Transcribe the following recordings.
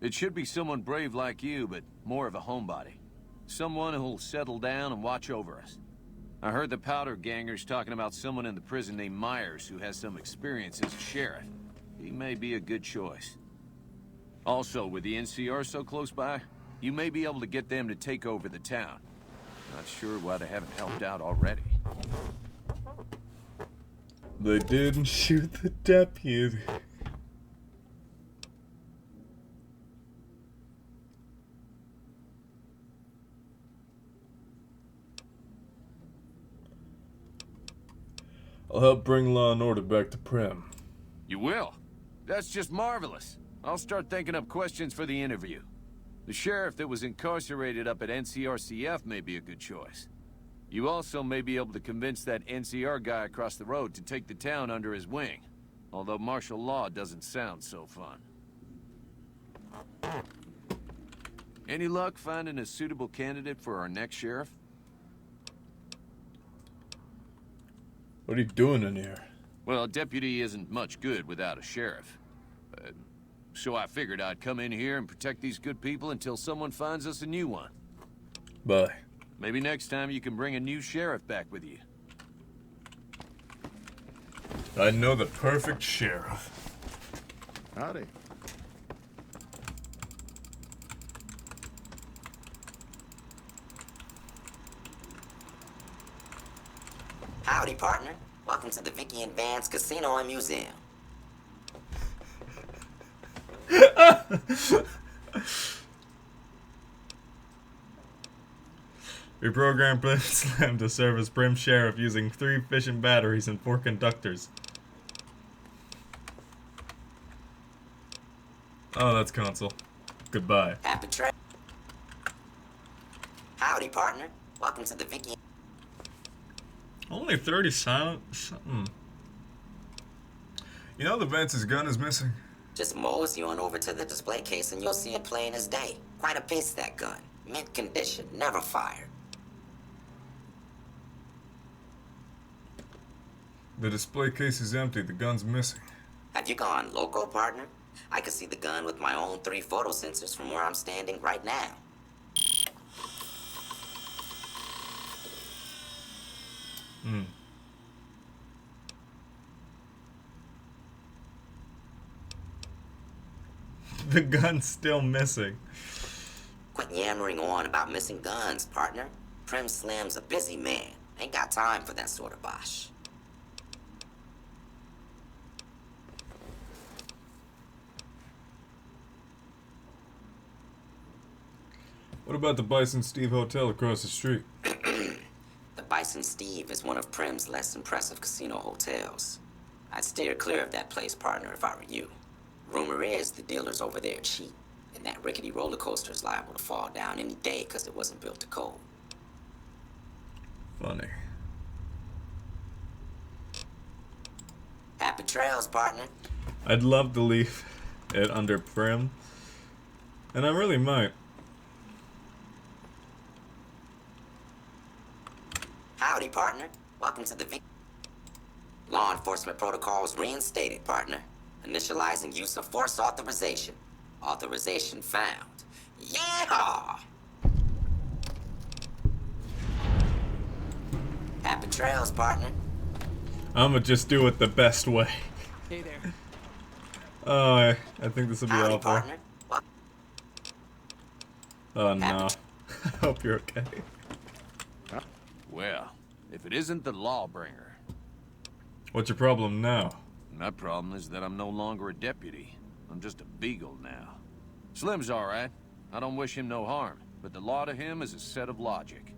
It should be someone brave like you, but more of a homebody. Someone who'll settle down and watch over us. I heard the powder gangers talking about someone in the prison named Myers who has some experience as a sheriff. He may be a good choice. Also, with the NCR so close by, you may be able to get them to take over the town. Not sure why they haven't helped out already. They didn't shoot the deputy. I'll help bring law and order back to Prim. You will? That's just marvelous. I'll start thinking up questions for the interview. The sheriff that was incarcerated up at NCRCF may be a good choice. You also may be able to convince that NCR guy across the road to take the town under his wing. Although martial law doesn't sound so fun. Any luck finding a suitable candidate for our next sheriff? What are you doing in here? Well, a deputy isn't much good without a sheriff. So I figured I'd come in here and protect these good people until someone finds us a new one. Bye. Maybe next time you can bring a new sheriff back with you. I know the perfect sheriff. Howdy. Howdy, partner. Welcome to the Vicky and Vance Casino and Museum. Reprogram Prim Slim to serve as Prim Sheriff using 3 fission batteries and 4 conductors. Oh, that's console. Goodbye. Happy trail. Howdy, partner. Welcome to the Vicky. Only 30 silent something. You know the Vance's gun is missing. Just mosey on over to the display case and you'll see it plain as day. Quite a piece, that gun. Mint condition, never fired. The display case is empty. The gun's missing. Have you gone loco, partner? I can see the gun with my own 3 photo sensors from where I'm standing right now. The gun's still missing. Quit yammering on about missing guns, partner. Prim Slim's a busy man. Ain't got time for that sort of bosh. What about the Bison Steve Hotel across the street? The Bison Steve is one of Prim's less impressive casino hotels. I'd steer clear of that place, partner, if I were you. Rumor is the dealers over there cheat, and that rickety roller coaster is liable to fall down any day because it wasn't built to code. Funny. Happy trails, partner. I'd love to leave it under Prim, and I really might. Howdy, partner. Welcome to the Law enforcement protocols reinstated, partner. Initializing use of force authorization. Authorization found. Yeah! Happy trails, partner. I'ma just do it the best way. Hey there. Oh, I think this will be Howdy, awful. partner. Oh no. I hope you're okay. Well, if it isn't the lawbringer. What's your problem now? My problem is that I'm no longer a deputy. I'm just a beagle now. Slim's alright. I don't wish him no harm, but the law to him is a set of logic.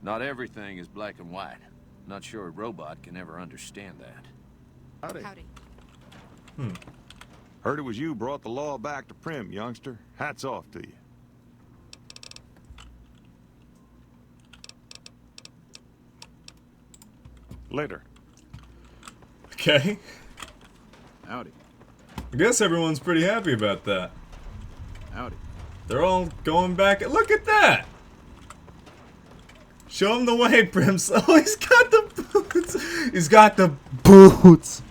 Not everything is black and white. Not sure a robot can ever understand that. Howdy. Hmm. Heard it was you brought the law back to Prim, youngster. Hats off to you. Later. Okay. Howdy. I guess everyone's pretty happy about that. Howdy. They're all going back. Look at that! Show him the way, Prims. Oh, he's got the boots. He's got the boots.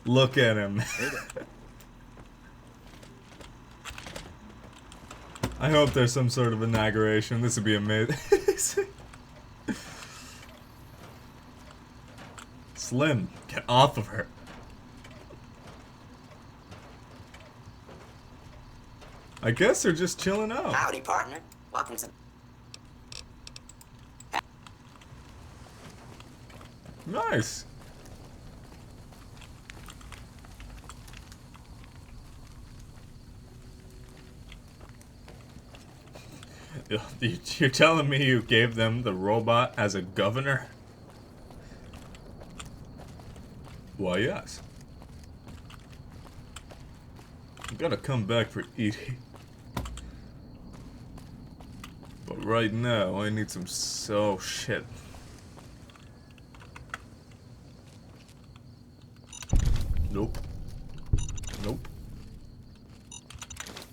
Look at him. I hope there's some sort of inauguration. This would be amazing. Slim, get off of her. I guess they're just chilling out. Howdy, partner. Welcome to... Nice. You're telling me you gave them the robot as a governor? Why, yes. I'm gonna come back for eating. But right now, I need some shit. Nope. Nope.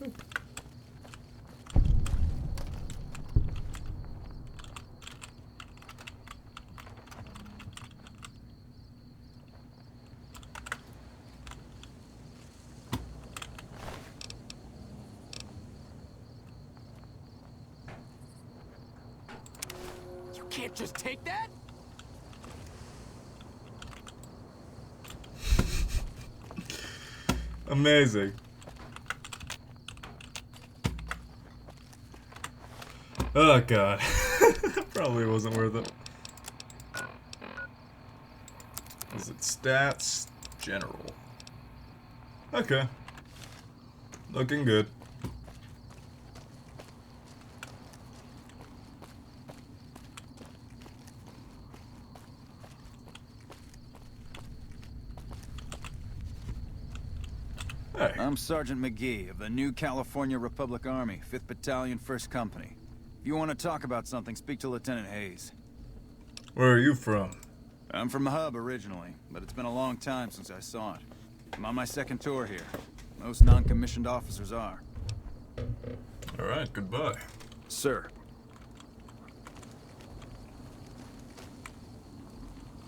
Nope. You can't just take that? Amazing. Oh god. Probably wasn't worth it. Is it stats? General. Okay. Looking good. Hey. I'm Sergeant McGee of the New California Republic Army, 5th Battalion, 1st Company. If you want to talk about something, speak to Lieutenant Hayes. Where are you from? I'm from Hub originally, but it's been a long time since I saw it. I'm on my second tour here. Most non-commissioned officers are. Alright, goodbye. Sir.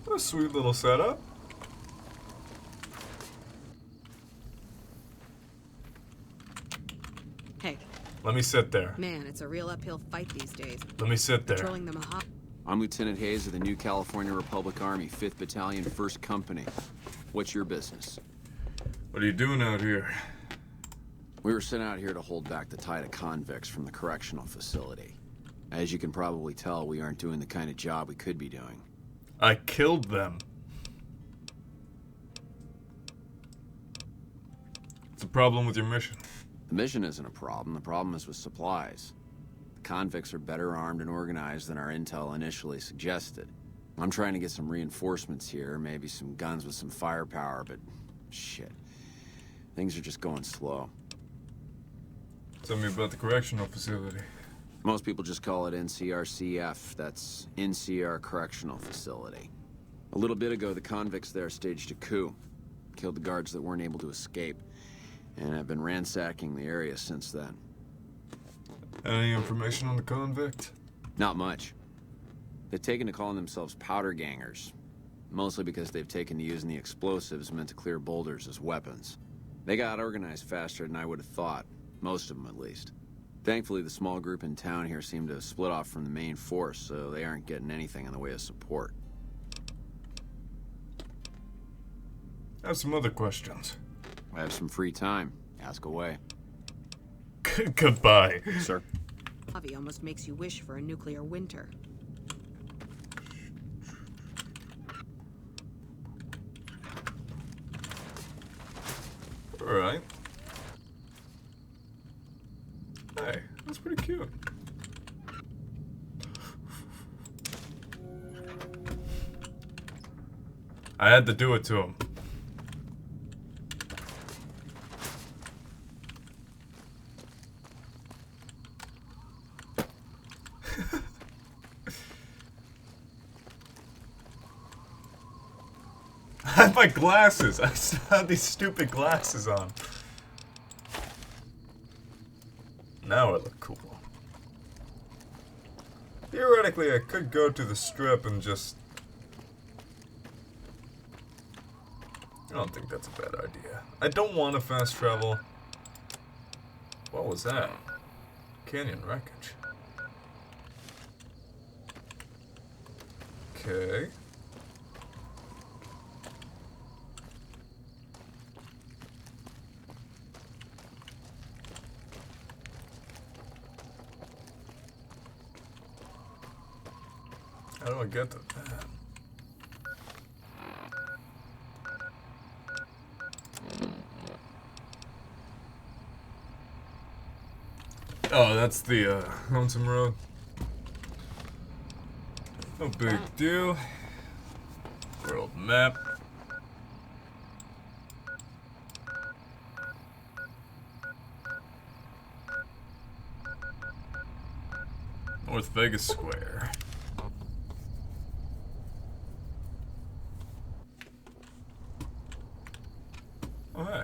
What a sweet little setup. Hey, Let me sit there. man, it's a real uphill fight these days. Let me sit there. Patrolling the Mojave. I'm Lieutenant Hayes of the New California Republic Army, 5th Battalion, 1st Company. What's your business? What are you doing out here? We were sent out here to hold back the tide of convicts from the correctional facility. As you can probably tell, we aren't doing the kind of job we could be doing. I killed them. What's the problem with your mission? The mission isn't a problem. The problem is with supplies. The convicts are better armed and organized than our intel initially suggested. I'm trying to get some reinforcements here, maybe some guns with some firepower, but shit. Things are just going slow. Tell me about the correctional facility. Most people just call it NCRCF. That's NCR Correctional Facility. A little bit ago, the convicts there staged a coup. Killed the guards that weren't able to escape. And I've been ransacking the area since then. Any information on the convict? Not much. They've taken to calling themselves powder gangers. Mostly because they've taken to using the explosives meant to clear boulders as weapons. They got organized faster than I would have thought. Most of them, at least. Thankfully, the small group in town here seem to have split off from the main force, so they aren't getting anything in the way of support. I have some other questions. I have some free time. Ask away. Goodbye. Sir? Mojave almost makes you wish for a nuclear winter. Alright. Hey, that's pretty cute. I had to do it to him. I have my glasses. I still have these stupid glasses on. Now I look cool. Theoretically, I could go to the strip and just... I don't think that's a bad idea. I don't want to fast travel. What was that? Canyon wreckage. Okay. How do I get to that? Oh, that's the Lonesome Road. No big deal. World map. North Vegas Square. Oh, hey.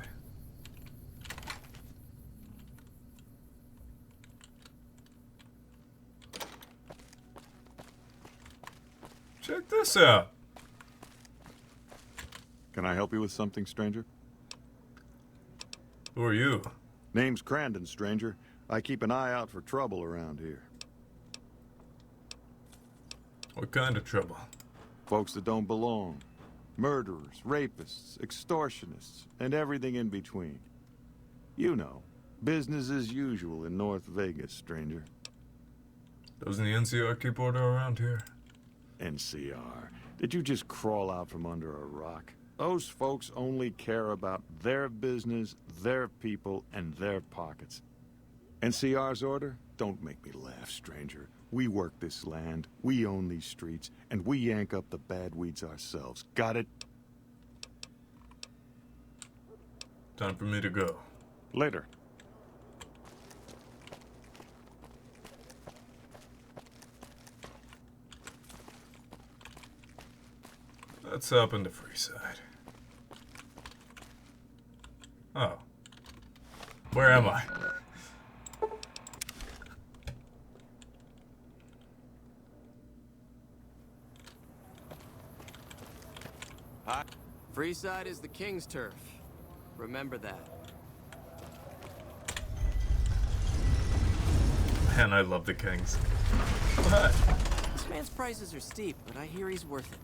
Check this out. Can I help you with something, stranger? Who are you? Name's Crandon, stranger. I keep an eye out for trouble around here. What kind of trouble? Folks that don't belong. Murderers, rapists, extortionists, and everything in between. You know, business as usual in North Vegas, stranger. Doesn't the NCR keep order around here? NCR. Did you just crawl out from under a rock? Those folks only care about their business, their people, and their pockets. NCR's order? Don't make me laugh, stranger. We work this land, we own these streets, and we yank up the bad weeds ourselves. Got it? Time for me to go. Later. Let's hop into Freeside. Oh. Where am I? Hi. Freeside is the king's turf. Remember that. Man, I love the Kings. What? This man's prices are steep, but I hear he's worth it.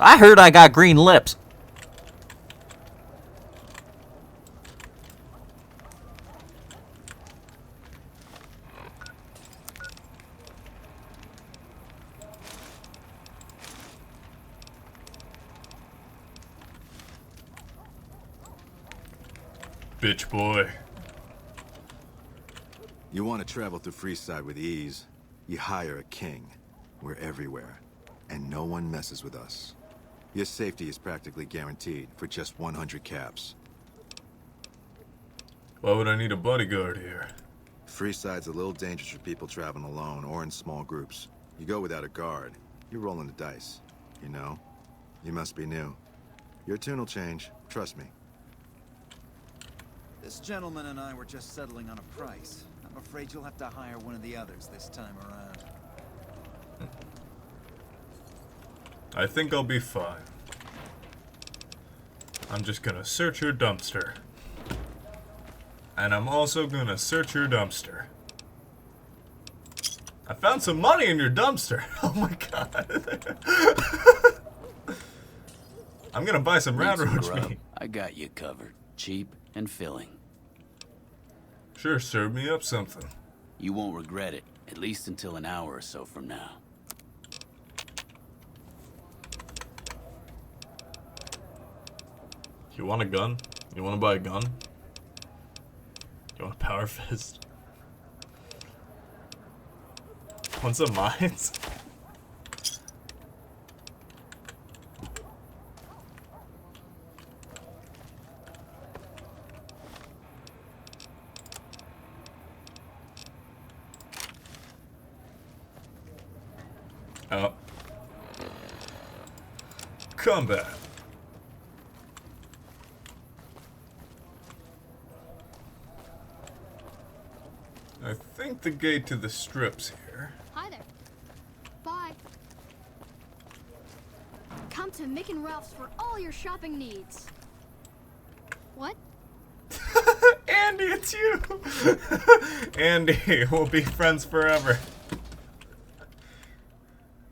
I heard I got green lips. Bitch boy. You want to travel through Freeside with ease, you hire a king. We're everywhere, and no one messes with us. Your safety is practically guaranteed for just 100 caps. Why would I need a bodyguard here? Freeside's a little dangerous for people traveling alone or in small groups. You go without a guard, you're rolling the dice. You know? You must be new. Your tune will change, trust me. This gentleman and I were just settling on a price. I'm afraid you'll have to hire one of the others this time around. I think I'll be fine. I'm just gonna search your dumpster. And I'm also gonna search your dumpster. I found some money in your dumpster. Oh my god. I'm gonna buy some round roach meat. I got you covered. Cheap and filling. Sure, serve me up something. You won't regret it, at least until an hour or so from now. You want a gun? You want to buy a gun? You want a power fist? Want some mines? Oh. Combat. I think the gate to the strip's here. Hi there. Bye. Come to Mick and Ralph's for all your shopping needs. What? And Andy, it's you! Andy, we'll be friends forever.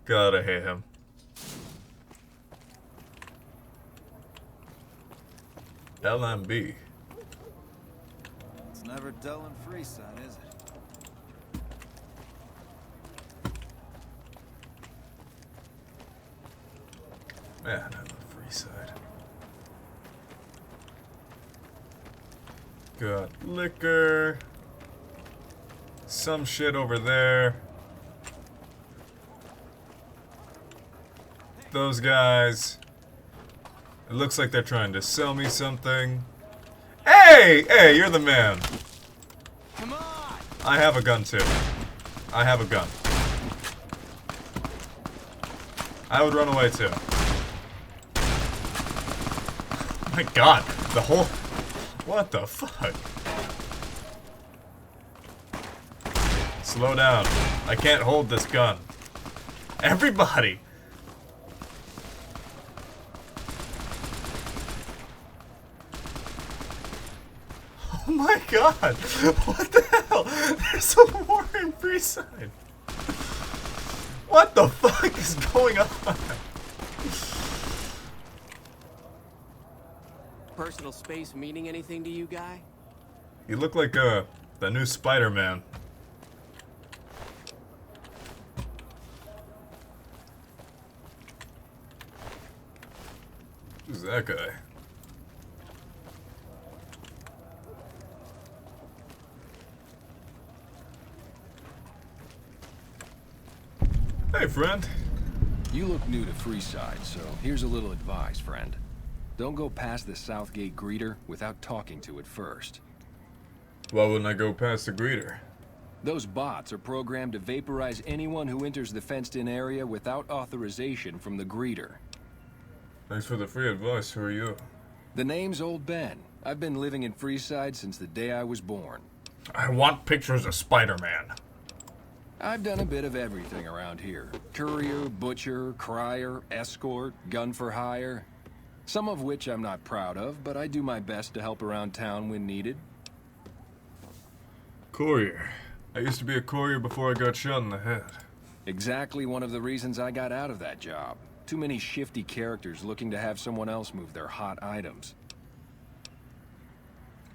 God, I hate him. LMB. It's never dull in Freeside, is it? Man, I love Freeside. Got liquor. Some shit over there. Those guys. It looks like they're trying to sell me something. Hey! Hey, you're the man. Come on! I have a gun too. I have a gun. I would run away too. My god, the whole... What the fuck? Slow down. I can't hold this gun. Everybody! Oh my god! What the hell? There's a war in Freeside! What the fuck is going on? Personal space meaning anything to you, guy? You look like the new Spider-Man. Who's that guy? Hey, friend. You look new to Freeside, so here's a little advice, friend. Don't go past the Southgate greeter without talking to it first. Why wouldn't I go past the greeter? Those bots are programmed to vaporize anyone who enters the fenced-in area without authorization from the greeter. Thanks for the free advice. Who are you? The name's Old Ben. I've been living in Freeside since the day I was born. I want pictures of Spider-Man. I've done a bit of everything around here. Courier, butcher, crier, escort, gun for hire. Some of which I'm not proud of, but I do my best to help around town when needed. Courier. I used to be a courier before I got shot in the head. Exactly one of the reasons I got out of that job. Too many shifty characters looking to have someone else move their hot items.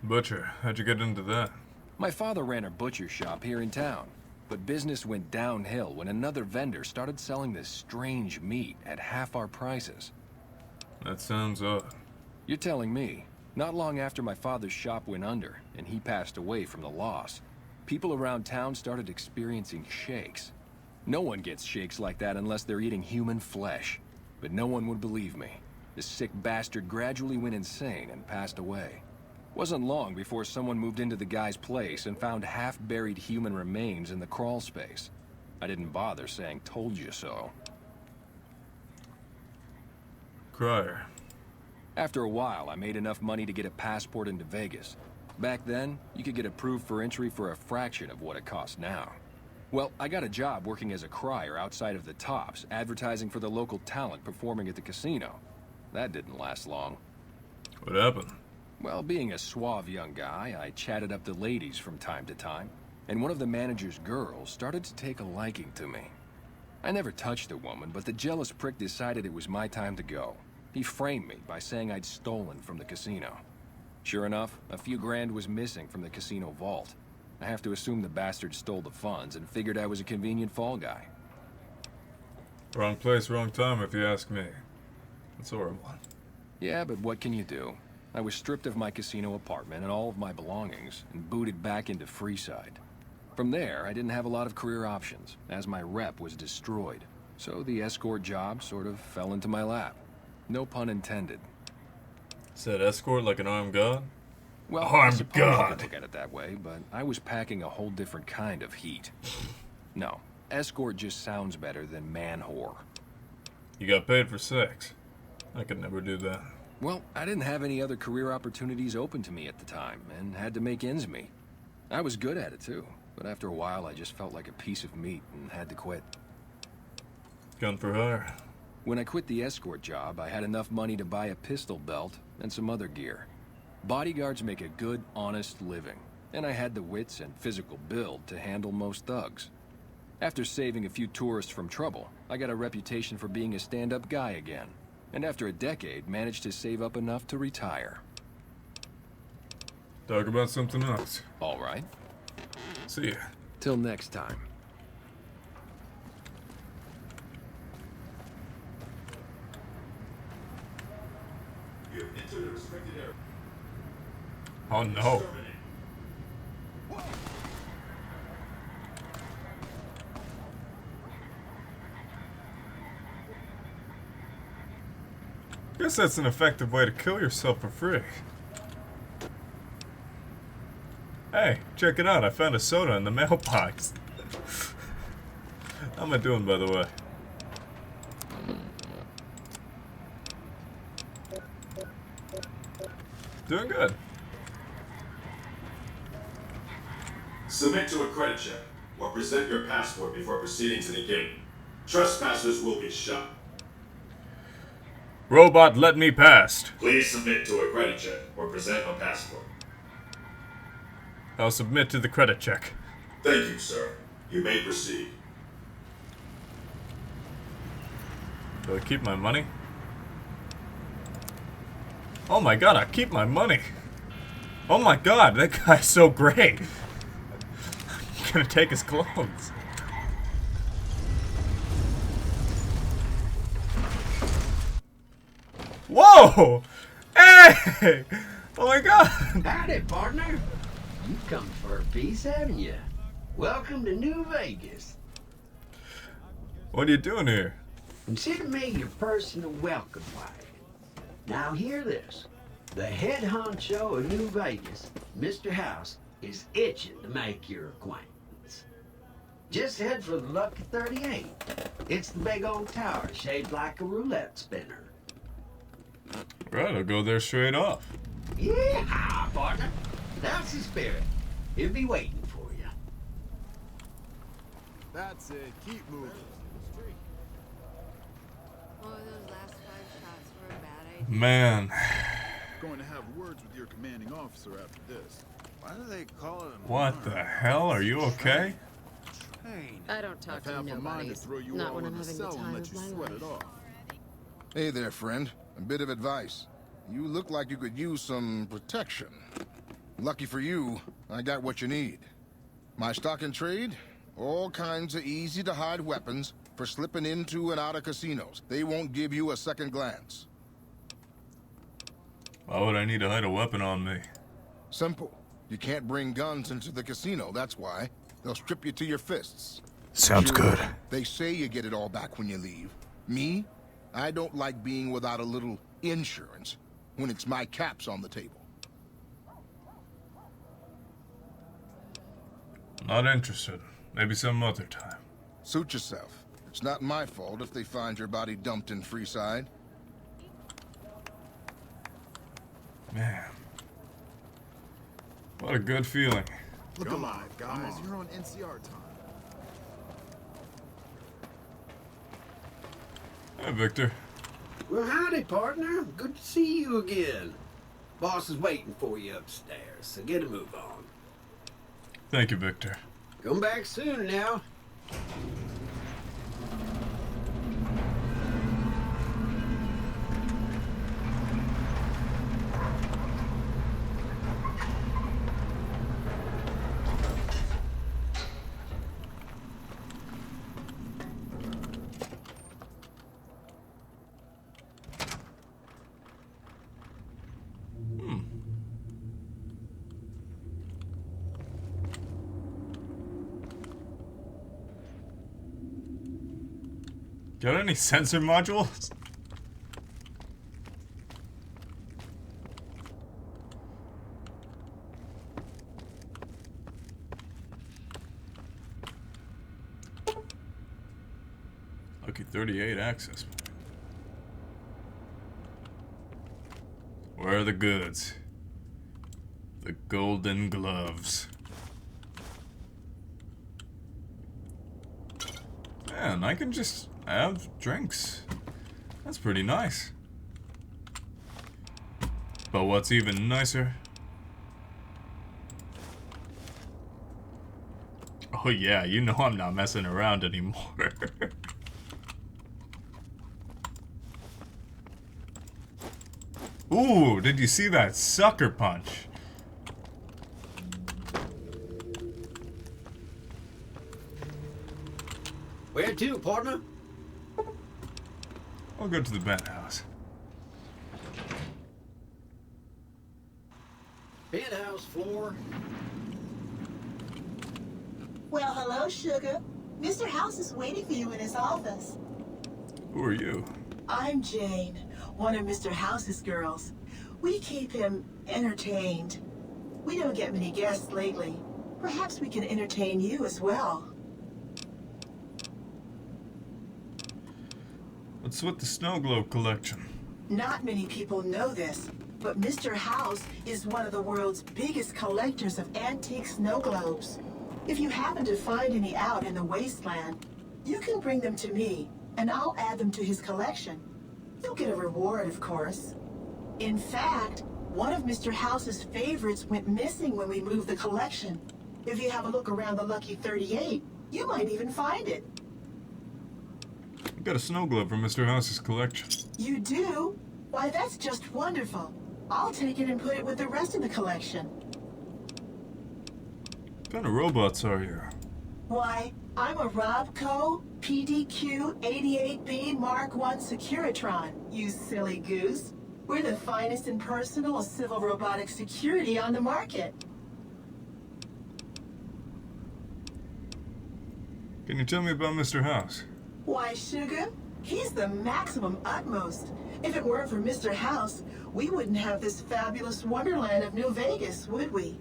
Butcher, how'd you get into that? My father ran a butcher shop here in town, but business went downhill when another vendor started selling this strange meat at half our prices. That sounds odd. You're telling me. Not long after my father's shop went under, and he passed away from the loss, people around town started experiencing shakes. No one gets shakes like that unless they're eating human flesh. But no one would believe me. The sick bastard gradually went insane and passed away. Wasn't long before someone moved into the guy's place and found half-buried human remains in the crawl space. I didn't bother saying "told you so." Crier. After a while, I made enough money to get a passport into Vegas. Back then, you could get approved for entry for a fraction of what it costs now. Well, I got a job working as a crier outside of the Tops, advertising for the local talent performing at the casino. That didn't last long. What happened? Well, being a suave young guy, I chatted up the ladies from time to time, and one of the manager's girls started to take a liking to me. I never touched the woman, but the jealous prick decided it was my time to go. He framed me by saying I'd stolen from the casino. Sure enough, a few grand was missing from the casino vault. I have to assume the bastard stole the funds and figured I was a convenient fall guy. Wrong place, wrong time, if you ask me. That's horrible. Yeah, but what can you do? I was stripped of my casino apartment and all of my belongings and booted back into Freeside. From there, I didn't have a lot of career options, as my rep was destroyed. So the escort job sort of fell into my lap. No pun intended. Said escort like an armed god? Well, Armed I suppose you god. could look at it that way, but I was packing a whole different kind of heat. No, escort just sounds better than man whore. You got paid for sex. I could never do that. Well, I didn't have any other career opportunities open to me at the time, and had to make ends meet. I was good at it too, but after a while I just felt like a piece of meat and had to quit. Gun for hire. When I quit the escort job, I had enough money to buy a pistol belt and some other gear. Bodyguards make a good, honest living, and I had the wits and physical build to handle most thugs. After saving a few tourists from trouble, I got a reputation for being a stand-up guy again, and after a decade, managed to save up enough to retire. Talk about something else. All right. See ya. Till next time. Oh no. Guess that's an effective way to kill yourself for free. Hey, check it out. I found a soda in the mailbox. How am I doing, by the way? Doing good. Submit to a credit check or present your passport before proceeding to the gate. Trespassers will be shot. Robot, let me past. Please submit to a credit check or present a passport. I'll submit to the credit check. Thank you, sir. You may proceed. Do I keep my money? Oh my god, I keep my money. Oh my god, that guy's so great. I'm gonna take his clothes. Whoa! Hey! Oh my god! Howdy, partner. You come for a piece, haven't you? Welcome to New Vegas. What are you doing here? Consider me your personal welcome wagon. Now hear this. The head honcho of New Vegas, Mr. House, is itching to make your acquaintance. Just head for the Lucky 38. It's the big old tower shaped like a roulette spinner. Right, I'll go there straight off. Yeah, partner. That's the spirit. He'll be waiting for you. That's it. Keep moving. Oh, those last 5 shots were a bad idea. Man. Going to have words with your commanding officer after this. Why do they call it a What the hell? Are you okay? I don't talk to Half a mind to nobodies. throw you Not all when in I'm the having the cell and time let of you my sweat life. it off. Hey there, friend. A bit of advice. You look like you could use some protection. Lucky for you, I got what you need. My stock and trade? All kinds of easy-to-hide weapons for slipping into and out of casinos. They won't give you a second glance. Why would I need to hide a weapon on me? Simple. You can't bring guns into the casino, that's why. They'll strip you to your fists. Sounds good. They say you get it all back when you leave. Me? I don't like being without a little insurance when it's my caps on the table. Not interested. Maybe some other time. Suit yourself. It's not my fault if they find your body dumped in Freeside. Man. What a good feeling. Look alive, guys. You're on NCR time. Hey, Victor. Well, howdy, partner. Good to see you again. Boss is waiting for you upstairs, so get a move on. Thank you, Victor. Come back soon now. Got any sensor modules? Lucky 38 access point. Where are the goods? The golden gloves. Man, I can just have drinks. That's pretty nice. But what's even nicer... Oh yeah, you know I'm not messing around anymore. Ooh, did you see that sucker punch? Where to, partner? I'll go to the penthouse. Penthouse floor. Well, hello, Sugar. Mr. House is waiting for you in his office. Who are you? I'm Jane, one of Mr. House's girls. We keep him entertained. We don't get many guests lately. Perhaps we can entertain you as well. What's with the snow globe collection? Not many people know this, but Mr. House is one of the world's biggest collectors of antique snow globes. If you happen to find any out in the wasteland, you can bring them to me, and I'll add them to his collection. You'll get a reward, of course. In fact, one of Mr. House's favorites went missing when we moved the collection. If you have a look around the Lucky 38, you might even find it. I got a snow globe from Mr. House's collection. You do? Why, that's just wonderful. I'll take it and put it with the rest of the collection. What kind of robots are you? Why, I'm a Robco PDQ 88B Mark I Securitron, you silly goose. We're the finest in personal civil robotic security on the market. Can you tell me about Mr. House? Why, Sugar, he's the maximum utmost. If it weren't for Mr. House, we wouldn't have this fabulous wonderland of New Vegas, would we?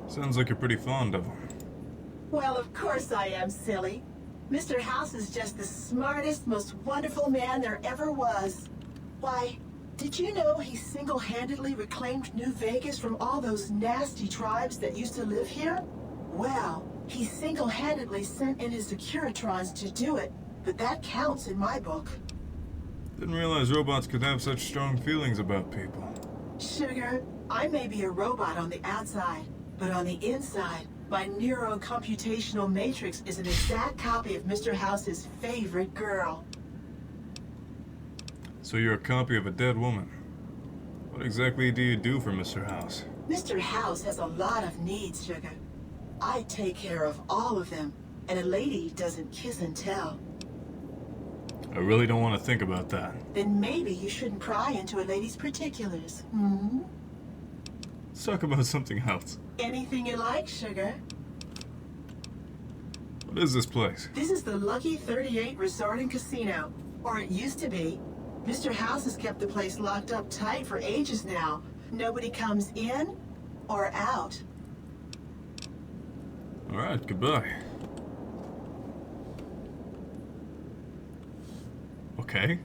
Sounds like you're pretty fond of him. Well, of course I am, silly. Mr. House is just the smartest, most wonderful man there ever was. Why, did you know he single-handedly reclaimed New Vegas from all those nasty tribes that used to live here? Well, he single-handedly sent in his Securitrons to do it, but that counts in my book. Didn't realize robots could have such strong feelings about people. Sugar, I may be a robot on the outside, but on the inside, my neurocomputational matrix is an exact copy of Mr. House's favorite girl. So you're a copy of a dead woman. What exactly do you do for Mr. House? Mr. House has a lot of needs, Sugar. I take care of all of them, and a lady doesn't kiss and tell. I really don't want to think about that. Then maybe you shouldn't pry into a lady's particulars, hmm? Let's talk about something else. Anything you like, Sugar. What is this place? This is the Lucky 38 Resort and Casino, or it used to be. Mr. House has kept the place locked up tight for ages now. Nobody comes in or out. Alright, goodbye. Okay.